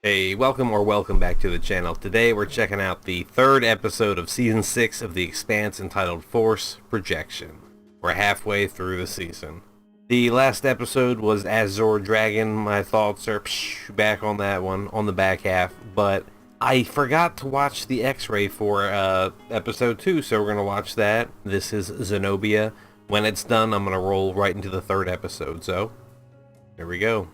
Hey, welcome back to the channel. Today we're checking out the third episode of Season 6 of the Expanse entitled Force Projection. We're halfway through the season. The last episode was Azure Dragon. My thoughts are back on that one, on the back half, but I forgot to watch the X-Ray for episode 2, so we're going to watch that. This is Zenobia. When it's done, I'm going to roll right into the third episode, so here we go.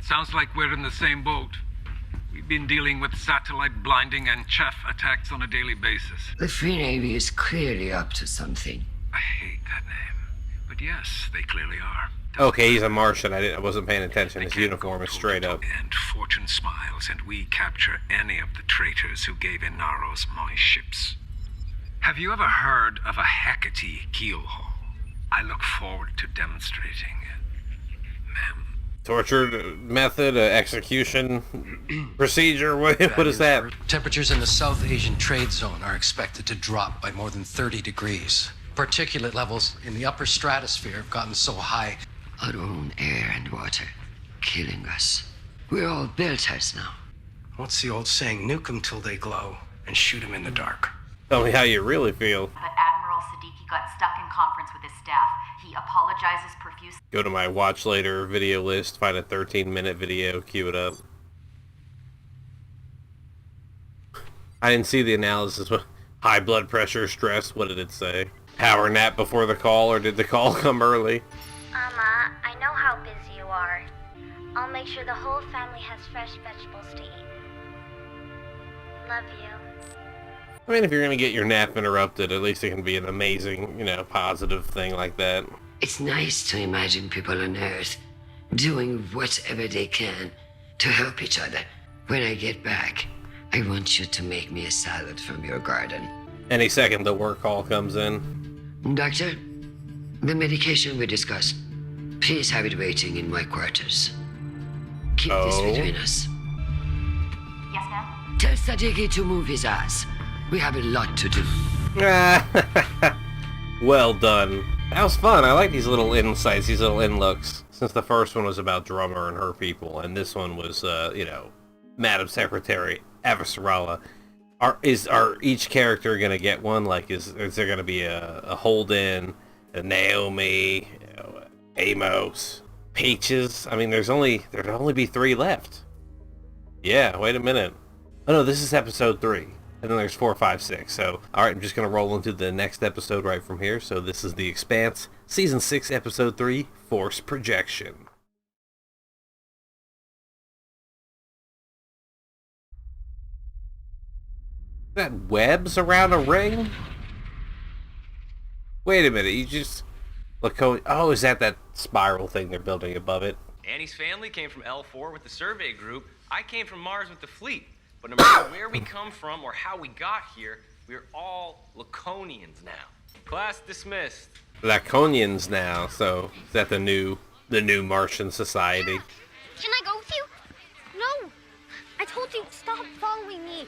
Sounds like we're in the same boat. We've been dealing with satellite blinding and chaff attacks on a daily basis. The Free Navy is clearly up to something. I hate that name. But yes, they clearly are. Okay, he's a Martian. I wasn't paying attention. His uniform is straight up. And fortune smiles, and we capture any of the traitors who gave Inaros my ships. Have you ever heard of a Hecate keelhaul? I look forward to demonstrating it, ma'am. Torture method, execution procedure, what is that? Temperatures in the South Asian trade zone are expected to drop by more than 30 degrees. Particulate levels in the upper stratosphere have gotten so high. Our own air and water, killing us. We're all built-us now. What's the old saying? Nuke them till they glow and shoot them in the dark. Tell me how you really feel. But Admiral Siddiqui got stuck in conference with his staff. He apologizes profusely. Go to my watch later video list, find a 13-minute video, cue it up. I didn't see the analysis. High blood pressure, stress, what did it say? Power nap before the call, or did the call come early? Mama, I know how busy you are. I'll make sure the whole family has fresh vegetables to eat. Love you. I mean, if you're gonna get your nap interrupted, at least it can be an amazing, positive thing like that. It's nice to imagine people on Earth doing whatever they can to help each other. When I get back, I want you to make me a salad from your garden. Any second the work call comes in. Doctor, the medication we discussed, please have it waiting in my quarters. Keep this between us. Yes, ma'am? Tell Siddiqui to move his ass. We have a lot to do. Well done. That was fun. I like these little insights, these little in-looks. Since the first one was about Drummer and her people, and this one was, Madam Secretary Avasarala. Are each character gonna get one? Like, is there gonna be a Holden, a Naomi, Amos, Peaches? I mean, there'll only be 3 left. Yeah, wait a minute. Oh no, this is episode 3. And then there's 4, 5, 6. So, alright, I'm just going to roll into the next episode right from here. So this is The Expanse, Season 6, Episode 3, Force Projection. Is that webs around a ring? Wait a minute, you just... Laconia... Oh, is that spiral thing they're building above it? Annie's family came from L4 with the survey group. I came from Mars with the fleet. But no matter where we come from or how we got here, we're all Laconians now. Class dismissed. Laconians now, so is that the new Martian society? Can I go with you? No. I told you, stop following me.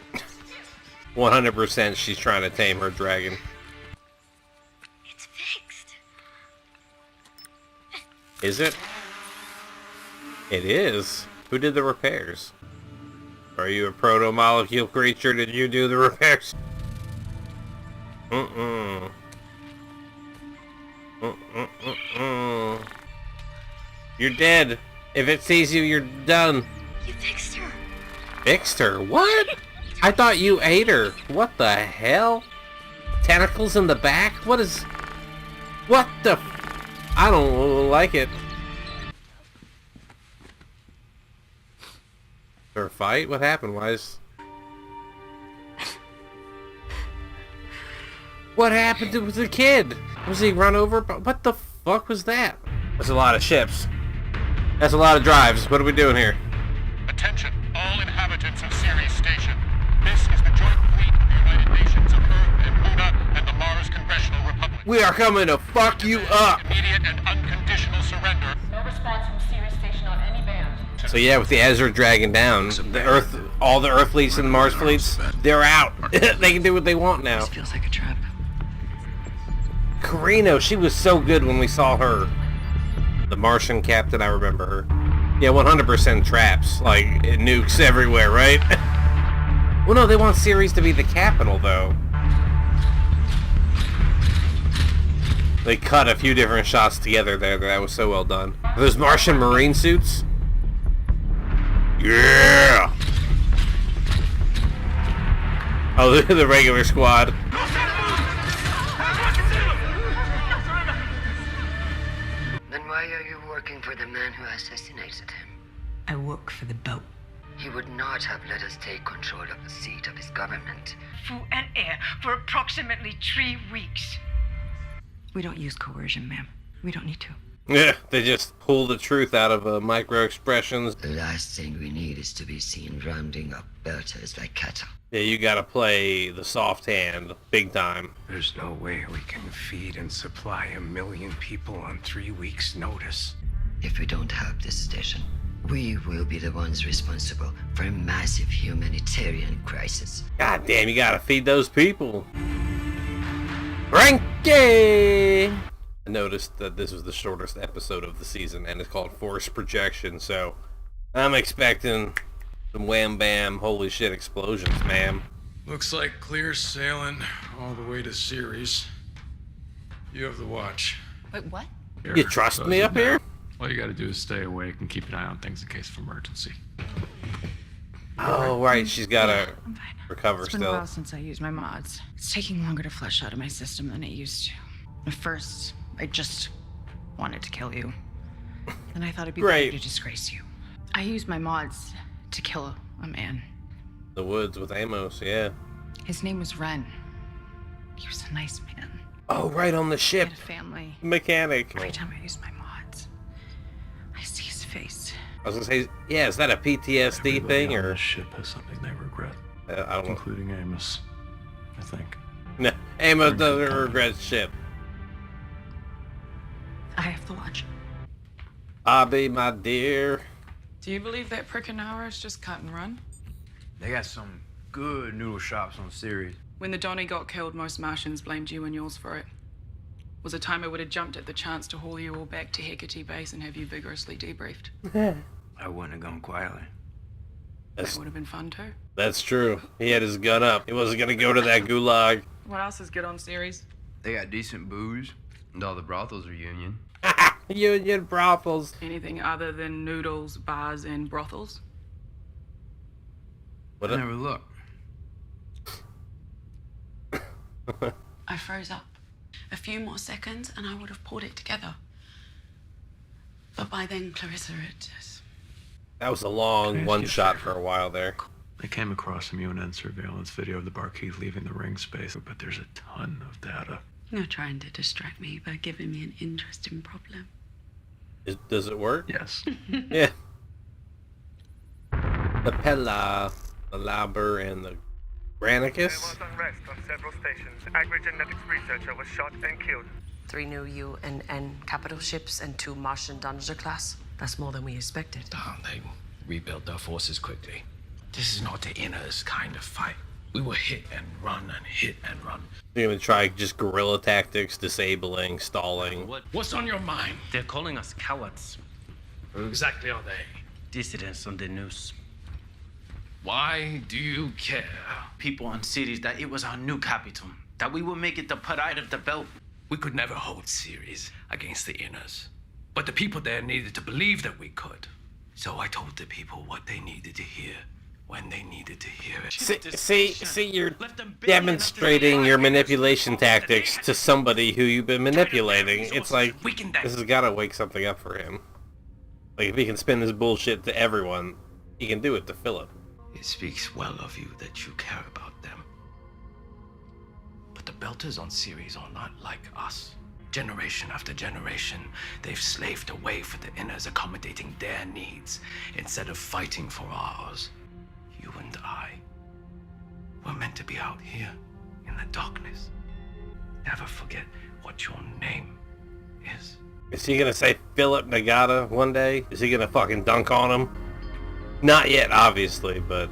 100% she's trying to tame her dragon. It's fixed. Is it? It is. Who did the repairs? Are you a proto-molecule creature? Did you do the repairs? You're dead. If it sees you, you're done. You fixed her. Fixed her? What? I thought you ate her. What the hell? Tentacles in the back? What the... I don't like it. Or a fight? What happened? What happened to the kid? Was he run over? What the fuck was that? That's a lot of ships. That's a lot of drives. What are we doing here? Attention, all inhabitants of Ceres Station. This is the joint fleet of the United Nations of Earth and Luna and the Mars Congressional Republic. We are coming to fuck you up! Immediate and unconditional surrender. No response from Ceres Station on any band. So yeah, with the Azure Dragon down, all the Earth fleets and Mars fleets, they're out. They can do what they want now. This feels like a trap. Carino, she was so good when we saw her. The Martian captain, I remember her. Yeah, 100% traps. Like, nukes everywhere, right? Well, no, they want Ceres to be the capital, though. They cut a few different shots together there. That was so well done. Are those Martian marine suits? Yeah! Oh, the regular squad. Then why are you working for the man who assassinated him? I work for the boat. He would not have let us take control of the seat of his government. Food and air for approximately 3 weeks. We don't use coercion, ma'am. We don't need to. Yeah, they just pull the truth out of micro expressions. The last thing we need is to be seen rounding up belters like cattle. Yeah, you gotta play the soft hand, big time. There's no way we can feed and supply 1 million people on 3 weeks' notice. If we don't help this station, we will be the ones responsible for a massive humanitarian crisis. God damn, you gotta feed those people. Frankie! I noticed that this was the shortest episode of the season, and it's called Force Projection, so I'm expecting some wham bam, holy shit explosions, ma'am. Looks like clear sailing all the way to Ceres. You have the watch. Wait, what? You trust me up here? All you gotta do is stay awake and keep an eye on things in case of emergency. Oh, right, she's gotta I'm fine. recover It's been a still. while since I used my mods. It's taking longer to flush out of my system than it used to. At first, I just wanted to kill you. Then I thought it'd be Great. better to disgrace you. I used my mods to kill a man. The woods with Amos, yeah. His name was Ren. He was a nice man. Oh, right, on the He ship. had a family. Mechanic. Every time I use my mods, I see his face. I was gonna say, yeah, is that a PTSD thing, on or? this ship has something they regret, I don't know. including Amos, I think. No, Amos doesn't regret shit. I have the watch. Abby, my dear. Do you believe that prick in ours just cut and run? They got some good noodle shops on Ceres. When the Donny got killed, most Martians blamed you and yours for it. Was a time I would have jumped at the chance to haul you all back to Hecate Base and have you vigorously debriefed. I wouldn't have gone quietly. That would have been fun too. That's true. He had his gun up. He wasn't gonna go to that gulag. What else is good on Ceres? They got decent booze, and all the brothels are union. Union brothels. Anything other than noodles, bars, and brothels? What I never look. I froze up. A few more seconds and I would have pulled it together. But by then, Clarissa had just... That was a long one shot for a while there. I came across some UNN surveillance video of the Barkeith leaving the ring space, but there's a ton of data. You're trying to distract me by giving me an interesting problem. Does it work? Yes. Yeah. The Pella, the Lauber, and the Granicus. Unrest on several stations. Agri-genetics researcher was shot and killed. 3 new UNN capital ships and 2 Martian Dungeon class. That's more than we expected. They rebuilt their forces quickly. This is not the Inner's kind of fight. We will hit and run and hit and run. You're gonna try just guerrilla tactics, disabling, stalling. What's on your mind? They're calling us cowards. Who exactly are they? Dissidents on the news. Why do you care? People on cities that it was our new capital. That we would make it the pride of the belt. We could never hold Ceres against the Inners. But the people there needed to believe that we could. So I told the people what they needed to hear when they needed to hear it. See, you're demonstrating your manipulation tactics to somebody who you've been manipulating. It's like, this has gotta wake something up for him. Like, if he can spin this bullshit to everyone, he can do it to Philip. It speaks well of you that you care about them. But the Belters on Ceres are not like us. Generation after generation, they've slaved away for the Inners, accommodating their needs instead of fighting for ours. You and I, we're meant to be out here in the darkness. Never forget what your name is. Is he gonna say Philip Nagata one day? Is he gonna fucking dunk on him? Not yet, obviously, but...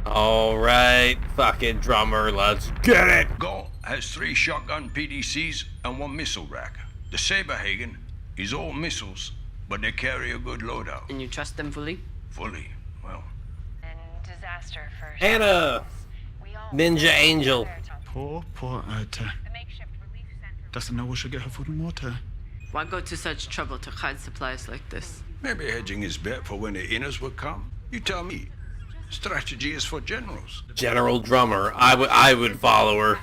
Alright, fucking drummer, let's get it! Galt has 3 shotgun PDCs and 1 missile rack. The Saberhagen is all missiles, but they carry a good loadout. And you trust them fully? Fully, well. Disaster first. Anna! Ninja Angel. Poor Urta. Doesn't know where she'll get her food and water. Why go to such trouble to hide supplies like this? Maybe hedging is better for when the inners will come. You tell me. Strategy is for generals. General Drummer. I would follow her.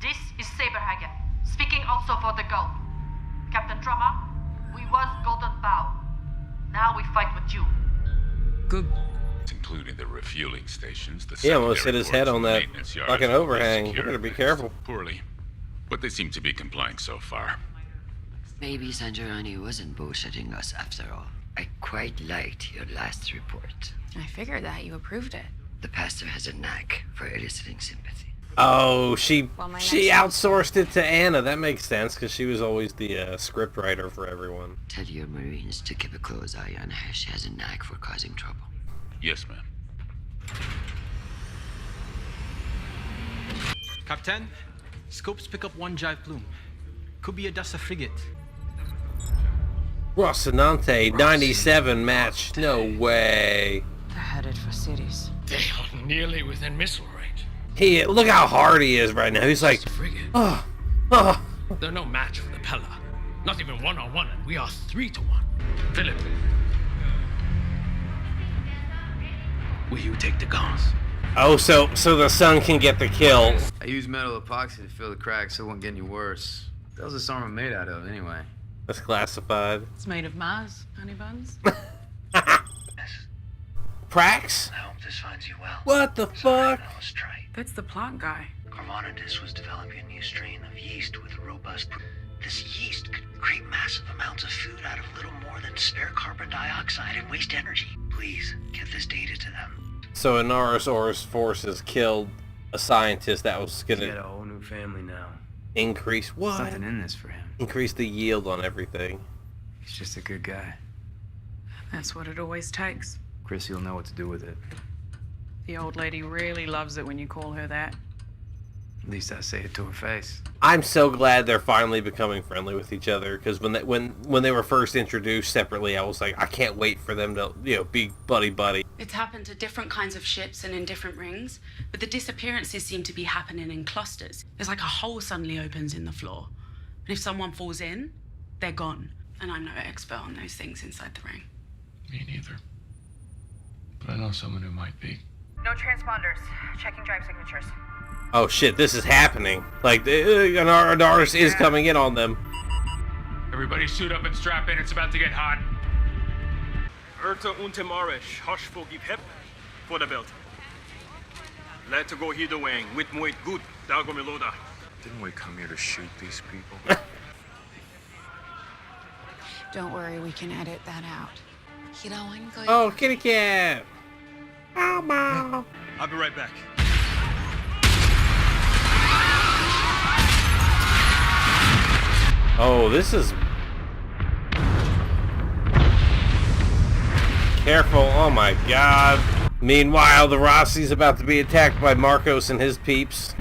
This is Saberhagen, speaking also for the Gulf. Captain Drummer, we was Golden Bow. Now we fight with you. Good. Including the refueling stations. The He almost hit his head on that maintenance yards fucking and overhang. You security better be careful. Poorly. But they seem to be complying so far. Maybe Sanjarani wasn't bullshitting us after all. I quite liked your last report. I figured that. You approved it. The pastor has a knack for eliciting sympathy. Oh, she Well, outsourced it to Anna. That makes sense, because she was always the script writer for everyone. Tell your Marines to keep a close eye on her. She has a knack for causing trouble. Yes, ma'am. Captain, scopes pick up 1 jive plume. Could be a Dasa frigate. Rocinante, 97 match. No way. They're headed for cities. They are nearly within missile range. Look how hard he is right now. He's like, oh. They're no match for the Pella. Not even 1-on-1, and we are 3-1. Philip. Will you take the guns? Oh, so the sun can get the kill. I use metal epoxy to fill the cracks so it won't get any worse. What the hell's this armor made out of, anyway? That's classified. It's made of Mars, honey buns. Prax? I hope this finds you well. What the fuck? That's the plant guy. Carmonidus was developing a new strain of yeast with a robust... This yeast could create massive amounts of food out of little more than spare carbon dioxide and waste energy. Please, get this data to them. So Inaros forces killed a scientist that was He's got gonna a whole new family now. increase what? Something in this for him. Increase the yield on everything. He's just a good guy. That's what it always takes. Chrissy will know what to do with it. The old lady really loves it when you call her that. At least I say it to her face. I'm so glad they're finally becoming friendly with each other, because when they were first introduced separately, I was like, I can't wait for them to be buddy. It's happened to different kinds of ships and in different rings, but the disappearances seem to be happening in clusters. It's like a hole suddenly opens in the floor, and if someone falls in, they're gone. And I'm no expert on those things inside the ring. Me neither. But I know someone who might be. No transponders. Checking drive signatures. Oh shit, this is happening. Like, an artist is coming in on them. Everybody suit up and strap in, it's about to get hot. Urta untem Arish, hush for give hep for the belt. Let to go hither wang, with moit good, dago meloda. Didn't we come here to shoot these people? Don't worry, we can edit that out. Oh, kitty cat! Ow, meow. I'll be right back. Oh, this is... Careful, oh my god. Meanwhile, the Rossi's about to be attacked by Marcos and his peeps.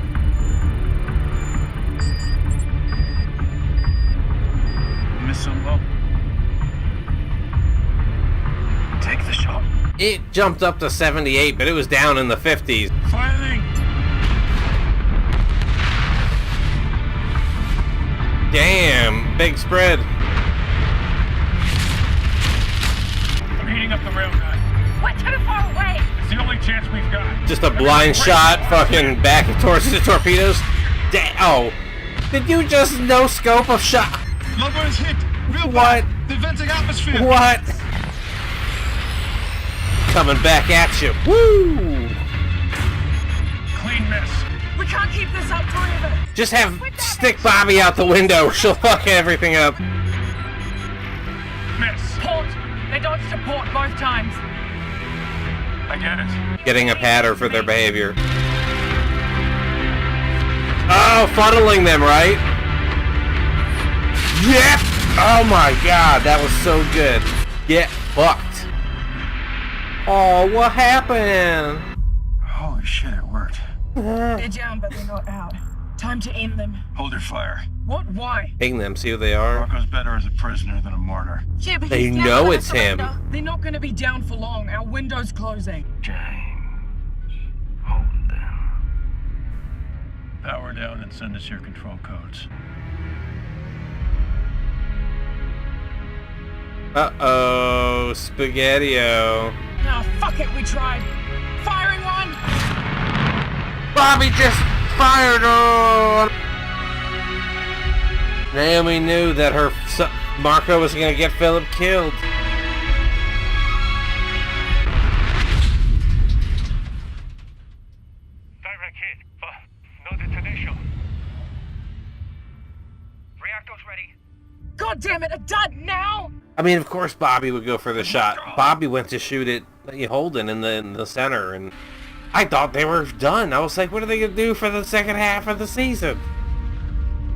Miss some low. Take the shot. It jumped up to 78, but it was down in the 50s. Firing! Damn, big spread. I'm heating up the rail guy. What? Too far away! It's the only chance we've got. Just a blind shot, fucking back towards the torpedoes. Oh, did you just no scope of shot? Lugger is hit. Real What? bad. The venting atmosphere. What? Coming back at you. Woo! Clean miss. We can't keep this up forever. Just have stick Bobby out the window. She'll fuck everything up. Miss. Port. They dodged to port both times. I get it. Getting a patter for their behavior. Oh, funneling them, right? Yep! Oh my god, that was so good. Get fucked. Oh, what happened? Holy Holy shit, it worked. They're down, but they're not out. Time to end them. Hold your fire. What? Why? Ping them, see who they are. Marco's better as a prisoner than a martyr. Yeah, but They he's never know gonna it's him. surrender. They're not gonna be down for long. Our window's closing. Power down and send us your control codes. Uh-oh, Spaghetti-O. Ah, fuck it, we tried. Firing one! Bobby just fired on! Naomi knew that her son, Marco was gonna get Philip killed. Direct hit, but no detonation. Reactors ready. God damn it, a dud now! I mean, of course Bobby would go for the shot. Bobby went to shoot it, Holden in the center, and I thought they were done. I was like, what are they gonna do for the second half of the season?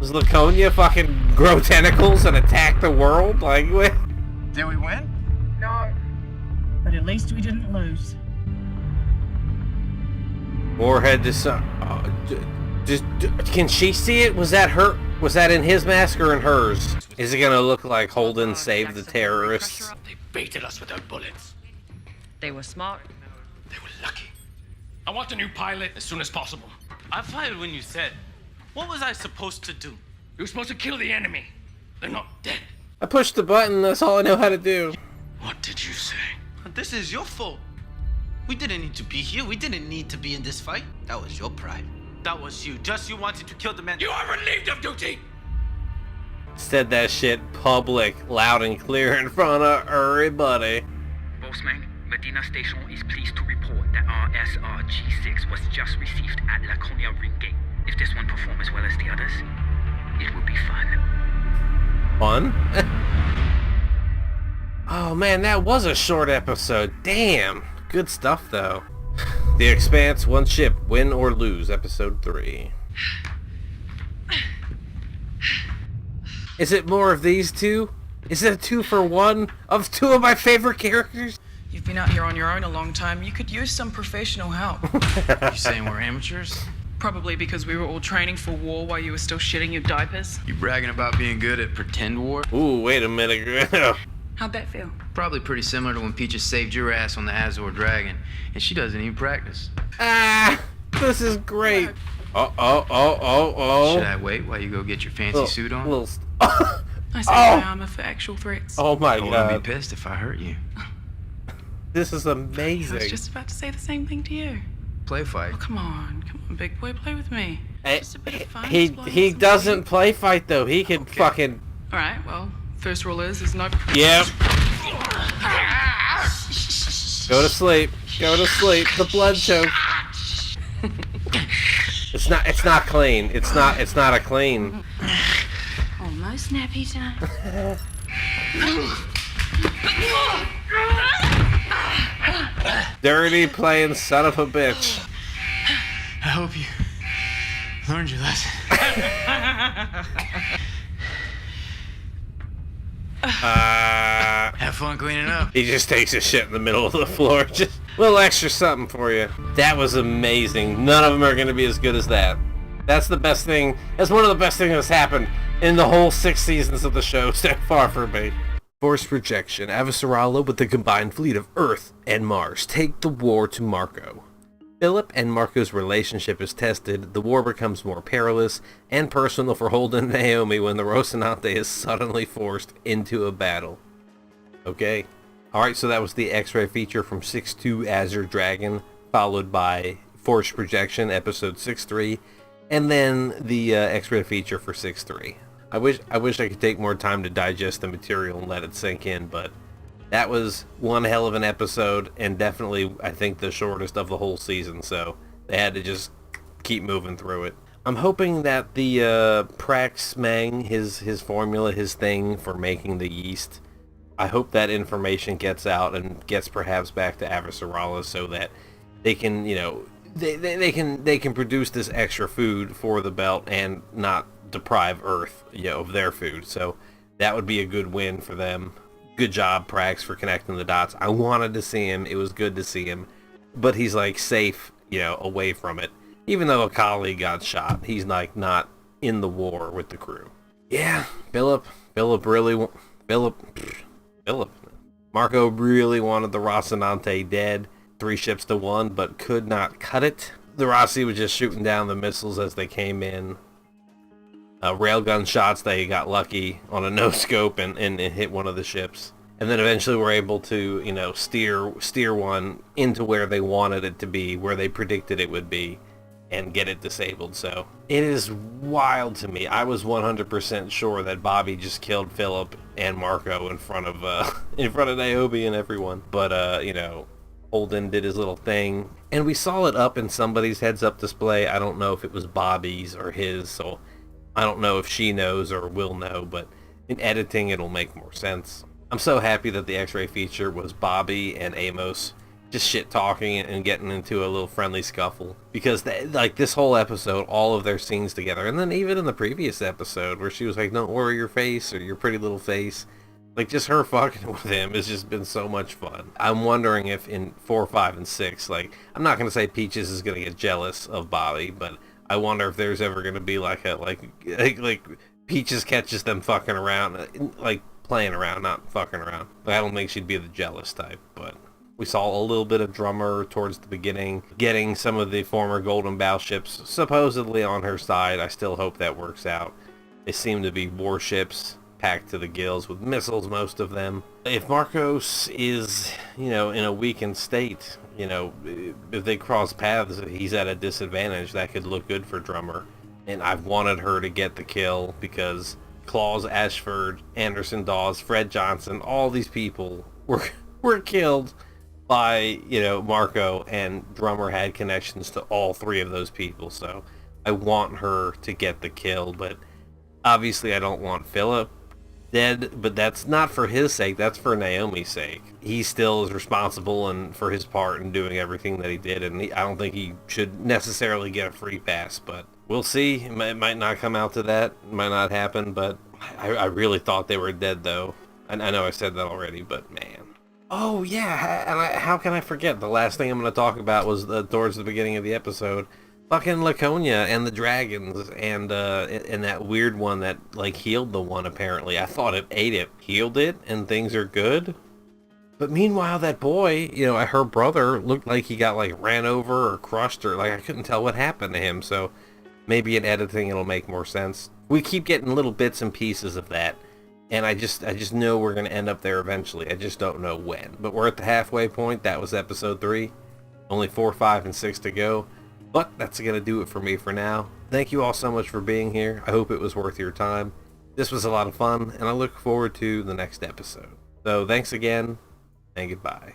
Does Laconia fucking grow tentacles and attack the world? Like, what? Did we win? No. But at least we didn't lose. Warhead just can she see it? Was that her? Was that in his mask or in hers? Is it gonna look like Holden saved the terrorists? They baited us with their bullets. They were smart. They were lucky. I want a new pilot as soon as possible. I fired when you said. What was I supposed to do? You were supposed to kill the enemy. They're not dead. I pushed the button. That's all I know how to do. What did you say? This is your fault. We didn't need to be here. We didn't need to be in this fight. That was your pride. That was you. Just you wanting to kill the man. You are relieved of duty! Said that shit public, loud and clear in front of everybody. Bossman, Medina Station is pleased to report that our SRG-6 was just received at Laconia Ring Gate. If this one performs as well as the others, it will be fun. Fun? Oh man, that was a short episode. Damn. Good stuff though. The Expanse, one ship, win or lose, episode 3. Is it more of these two? Is it a 2 for 1 of 2 of my favorite characters? You've been out here on your own a long time. You could use some professional help. You saying we're amateurs? Probably because we were all training for war while you were still shitting your diapers. You bragging about being good at pretend war? Ooh, wait a minute. How'd that feel? Probably pretty similar to when Peaches saved your ass on the Azor Dragon, and she doesn't even practice. Ah, this is great. Oh. Should I wait while you go get your fancy suit on? I saved my armor for actual threats. Oh my I god. wouldn't be pissed if I hurt you. This is amazing. I was just about to say the same thing to you. Play fight. Oh, come on, big boy, play with me. Just a bit of fun. He doesn't play fight though. He can fucking. All right. Well, first rule is no. Yep. Go to sleep. Go to sleep. The blood choke. It's not clean. It's not a clean. Almost nappy time. Dirty playing son of a bitch. I hope you learned your lesson. Have fun cleaning up. He just takes his shit in the middle of the floor. Just a little extra something for you. That was amazing. None of them are going to be as good as that. That's the best thing. That's one of the best things that's happened in the whole 6 seasons of the show so far for me. Force projection. Avasarala with the combined fleet of Earth and Mars take the war to Marco. Filip and Marco's relationship is tested, the war becomes more perilous and personal for Holden and Naomi when the Rocinante is suddenly forced into a battle. Okay. Alright, so that was the X-ray feature from 6.2 Azure Dragon, followed by Force Projection, episode 6.3, and then the X-ray feature for 6.3. I wish I could take more time to digest the material and let it sink in, but that was one hell of an episode, and definitely, I think, the shortest of the whole season, so they had to just keep moving through it. I'm hoping that the Prax Mang, his formula, his thing for making the yeast, I hope that information gets out and gets perhaps back to Avasarala so that they can, you know, they can produce this extra food for the belt and not deprive Earth, you know, of their food. So that would be a good win for them. Good job, Prax, for connecting the dots. I wanted to see him. It was good to see him. But he's like safe, you know, away from it. Even though a colleague got shot, he's like not in the war with the crew. Yeah, Filip Marco really wanted the Rocinante dead, 3 ships to 1, but could not cut it. The Rossi was just shooting down the missiles as they came in. Railgun shots, they got lucky on a no-scope and hit one of the ships. And then eventually were able to, you know, steer one into where they wanted it to be, where they predicted it would be, and get it disabled. So it is wild to me. I was 100% sure that Bobby just killed Filip and Marco in front of Naomi and everyone. But you know, Holden did his little thing, and we saw it up in somebody's heads-up display. I don't know if it was Bobby's or his, so I don't know if she knows or will know, but in editing it'll make more sense. I'm so happy that the X-ray feature was Bobby and Amos just shit-talking and getting into a little friendly scuffle, because like this whole episode, all of their scenes together, and then even in the previous episode where she was like, don't worry your face, or your pretty little face, like just her fucking with him has just been so much fun. I'm wondering if in 4, 5, and 6, like, I'm not going to say Peaches is going to get jealous of Bobby, but I wonder if there's ever going to be like a, like Peaches catches them fucking around, like playing around, not fucking around. But I don't think she'd be the jealous type, but we saw a little bit of Drummer towards the beginning, getting some of the former Golden Bow ships supposedly on her side. I still hope that works out. They seem to be warships packed to the gills with missiles, most of them. If Marcos is, you know, in a weakened state, you know, if they cross paths, he's at a disadvantage. That could look good for Drummer. And I've wanted her to get the kill because Claus, Ashford, Anderson Dawes, Fred Johnson, all these people were killed by, you know, Marco, and Drummer had connections to all 3 of those people. So I want her to get the kill, but obviously I don't want Filip dead, but that's not for his sake, that's for Naomi's sake. He still is responsible and for his part in doing everything that he did, and I don't think he should necessarily get a free pass, but we'll see. It might not come out to that, it might not happen, but I really thought they were dead though. And I know I said that already, but man. Oh yeah, and how can I forget? The last thing I'm going to talk about was towards the beginning of the episode, fucking Laconia and the dragons, and that weird one that like healed the one. Apparently, I thought it ate it, healed it, and things are good. But meanwhile, that boy, you know, her brother looked like he got like ran over or crushed, or like I couldn't tell what happened to him. So maybe in editing it'll make more sense. We keep getting little bits and pieces of that, and I just know we're gonna end up there eventually. I just don't know when. But we're at the halfway point. That was episode 3. Only 4, 5, and 6 to go. But that's going to do it for me for now. Thank you all so much for being here. I hope it was worth your time. This was a lot of fun, and I look forward to the next episode. So thanks again, and goodbye.